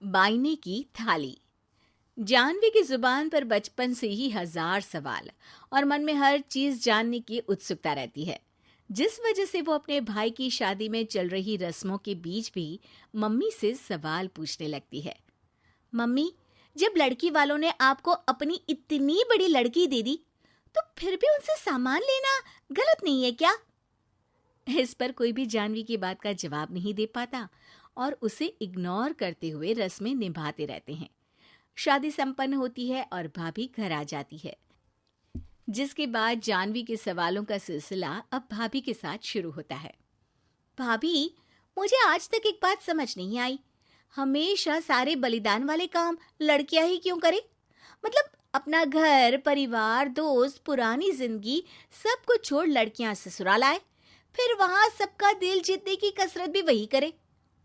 बाइने की थाली। जानवी की जुबान पर बचपन से ही हजार सवाल और मन में हर चीज जानने की उत्सुकता रहती है, जिस वजह से वो अपने भाई की शादी में चल रही रस्मों के बीच भी मम्मी से सवाल पूछने लगती है। मम्मी, जब लड़की वालों ने आपको अपनी इतनी बड़ी लड़की दे दी, तो फिर भी उनसे सामान लेना गलत नहीं है क्या? इस पर कोई भी जानवी की बात का जवाब नहीं दे पाता और उसे इग्नोर करते हुए रस्में निभाते रहते हैं। शादी संपन्न होती है और भाभी घर आ जाती है, जिसके बाद जानवी के सवालों का सिलसिला अब भाभी के साथ शुरू होता है। भाभी, मुझे आज तक एक बात समझ नहीं आई, हमेशा सारे बलिदान वाले काम लड़कियां ही क्यों करे? मतलब अपना घर, परिवार, दोस्त, पुरानी जिंदगी सब कुछ छोड़ लड़कियां ससुराल आए, फिर वहां सबका दिल जीतने की कसरत भी वही करे,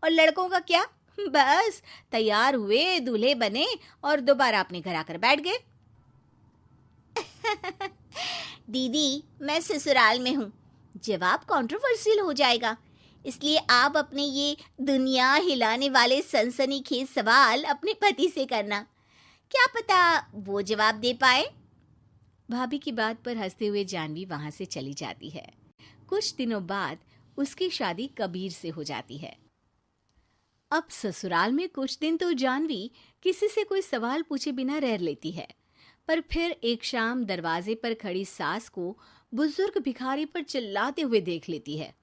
और लड़कों का क्या? बस तैयार हुए, दूल्हे बने और दोबारा अपने घर आकर बैठ गए। दीदी, मैं ससुराल में हूँ, जवाब कंट्रोवर्शियल हो जाएगा, इसलिए आप अपने ये दुनिया हिलाने वाले सनसनीखेज सवाल अपने पति से करना, क्या पता वो जवाब दे पाए। भाभी की बात पर हंसते हुए जानवी वहां से चली जाती है। कुछ दिनों बाद उसकी शादी कबीर से हो जाती है। अब ससुराल में कुछ दिन तो जानवी किसी से कोई सवाल पूछे बिना रह लेती है, पर फिर एक शाम दरवाजे पर खड़ी सास को बुजुर्ग भिखारी पर चिल्लाते हुए देख लेती है।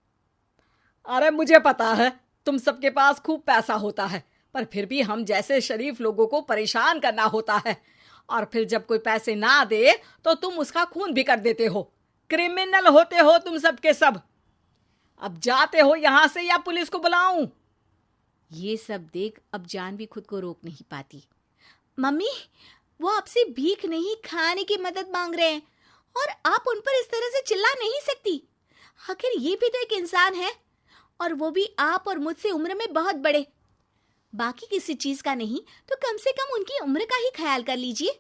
अरे मुझे पता है तुम सबके पास खूब पैसा होता है, पर फिर भी हम जैसे शरीफ लोगों को परेशान करना होता है, और फिर जब कोई पैसे ना दे तो तुम उसका खून भी कर देते हो। क्रिमिनल होते हो तुम सबके सब। अब जाते हो यहाँ से या पुलिस को बुलाऊं? ये सब देख अब जानवी खुद को रोक नहीं पाती। मम्मी, वो आपसे भीख नहीं, खाने की मदद मांग रहे हैं और आप उन पर इस तरह से चिल्ला नहीं सकती। आखिर ये भी तो एक इंसान है, और वो भी आप और मुझसे उम्र में बहुत बड़े। बाकी किसी चीज का नहीं तो कम से कम उनकी उम्र का ही ख्याल कर लीजिए।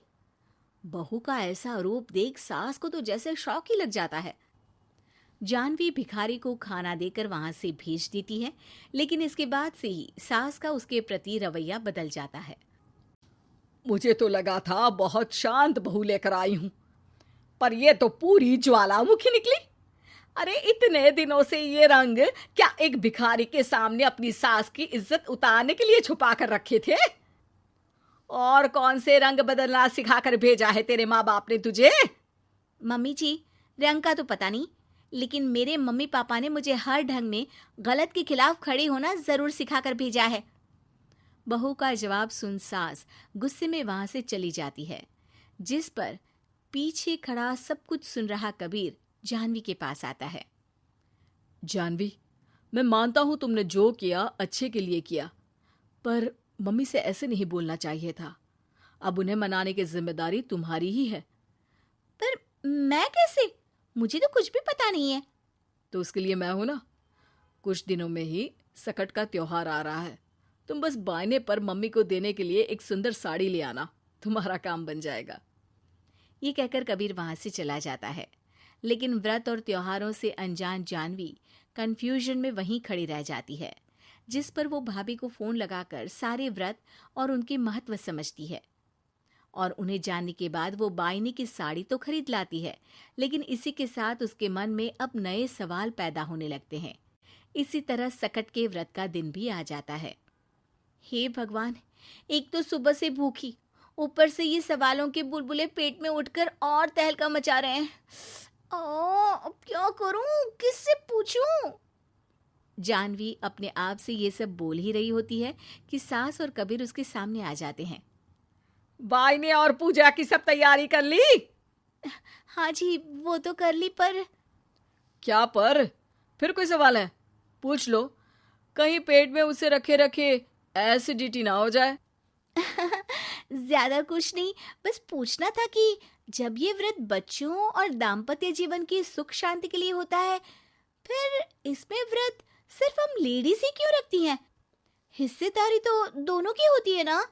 बहू का ऐसा रूप देख सास को तो जैसे शौक ही लग जाता है। जानवी भिखारी को खाना देकर वहां से भेज देती है, लेकिन इसके बाद से ही सास का उसके प्रति रवैया बदल जाता है। मुझे तो लगा था बहुत शांत बहू लेकर आई हूं, पर ये तो पूरी ज्वालामुखी निकली। अरे इतने दिनों से ये रंग क्या एक भिखारी के सामने अपनी सास की इज्जत उतारने के लिए छुपा कर रखे थे? और कौन से रंग बदलना सिखाकर भेजा है तेरे माँ बाप ने तुझे? मम्मी जी, रंग का तो पता नहीं, लेकिन मेरे मम्मी पापा ने मुझे हर ढंग में गलत के खिलाफ खड़े होना जरूर सिखाकर भेजा है। बहू का जवाब सुन सास गुस्से में वहां से चली जाती है, जिस पर पीछे खड़ा सब कुछ सुन रहा कबीर जानवी के पास आता है। जानवी, मैं मानता हूं तुमने जो किया अच्छे के लिए किया, पर मम्मी से ऐसे नहीं बोलना चाहिए था। अब उन्हें मनाने की जिम्मेदारी तुम्हारी ही है। पर मैं कैसे? मुझे तो कुछ भी पता नहीं है। तो उसके लिए मैं हूं ना। कुछ दिनों में ही सकट का त्योहार आ रहा है, तुम बस बायने पर मम्मी को देने के लिए एक सुंदर साड़ी ले आना, तुम्हारा काम बन जाएगा। ये कहकर कबीर वहां से चला जाता है, लेकिन व्रत और त्योहारों से अनजान जानवी कंफ्यूजन में वहीं खड़ी रह जाती है, जिस पर वो भाभी को फोन लगाकर सारे व्रत और उनके महत्व समझती है। और उन्हें जानने के बाद वो बाइने की साड़ी तो खरीद लाती है, लेकिन इसी के साथ उसके मन में अब नए सवाल पैदा होने लगते हैं। इसी तरह सकट के व्रत का दिन भी आ जाता है। हे भगवान, एक तो सुबह से भूखी, ऊपर से ये सवालों के बुलबुले पेट में उठकर और तहलका मचा रहे हैं। अब क्या करूं, किससे पूछूं? जानवी अपने आप से ये सब बोल ही रही होती है कि सास और कबीर उसके सामने आ जाते हैं। बायने और पूजा की सब तैयारी कर ली? हाँ जी, वो तो कर ली, पर क्या पर? फिर कोई सवाल है? पूछ लो, कहीं पेट में उसे रखे रखे एसिडिटी ना हो जाए। ज्यादा कुछ नहीं, बस पूछना था कि जब ये व्रत बच्चों और दाम्पत्य जीवन की सुख शांति के लिए होता है, फिर इसमें व्रत सिर्फ हम लेडीज ही क्यों रखती हैं? हिस्सेदारी तो दोनों की होती है ना?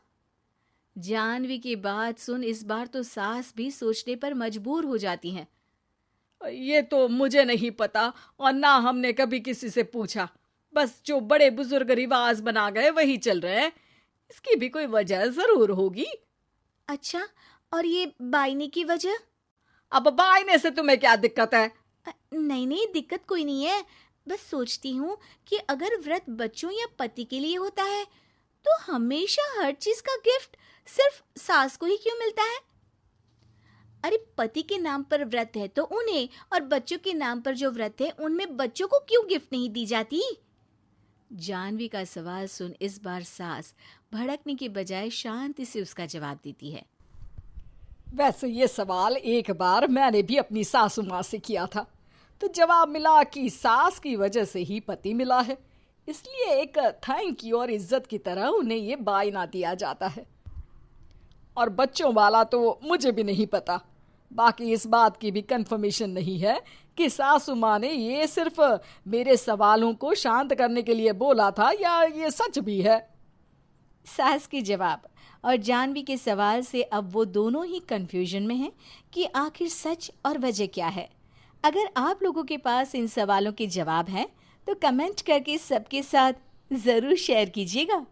जानवी की बात सुन इस बार तो सास भी सोचने पर मजबूर हो जाती हैं। ये तो मुझे नहीं पता, और ना हमने कभी किसी से पूछा। बस जो बड़े बुजुर्ग रिवाज बना गए वही चल रहे हैं। इसकी भी कोई वजह जरूर होगी। अच्छा, और ये बायने की वजह? अब बायने से तुम्हें क्या दिक्कत है? नहीं नहीं, दिक्कत कोई नहीं है। बस सोचती हूँ कि अगर व्रत बच्चों या पति के लिए होता है तो हमेशा हर चीज का गिफ्ट सिर्फ सास को ही क्यों मिलता है? अरे पति के नाम पर व्रत है तो उन्हें, और बच्चों के नाम पर जो व्रत है उनमें बच्चों को क्यों गिफ्ट नहीं दी जाती? जानवी का सवाल सुन इस बार सास भड़कने की बजाय शांति से उसका जवाब देती है। वैसे ये सवाल एक बार मैंने भी अपनी सासू माँ से किया था, तो जवाब मिला कि सास की वजह से ही पति मिला है, इसलिए एक थैंक यू और इज्जत की तरह उन्हें ये बायना दिया जाता है। और बच्चों वाला तो मुझे भी नहीं पता। बाकी इस बात की भी कंफर्मेशन नहीं है कि सासू माँ ने ये सिर्फ मेरे सवालों को शांत करने के लिए बोला था या ये सच भी है। सास के जवाब और जानवी के सवाल से अब वो दोनों ही कंफ्यूजन में हैं कि आखिर सच और वजह क्या है। अगर आप लोगों के पास इन सवालों के जवाब हैं तो कमेंट करके सबके साथ ज़रूर शेयर कीजिएगा।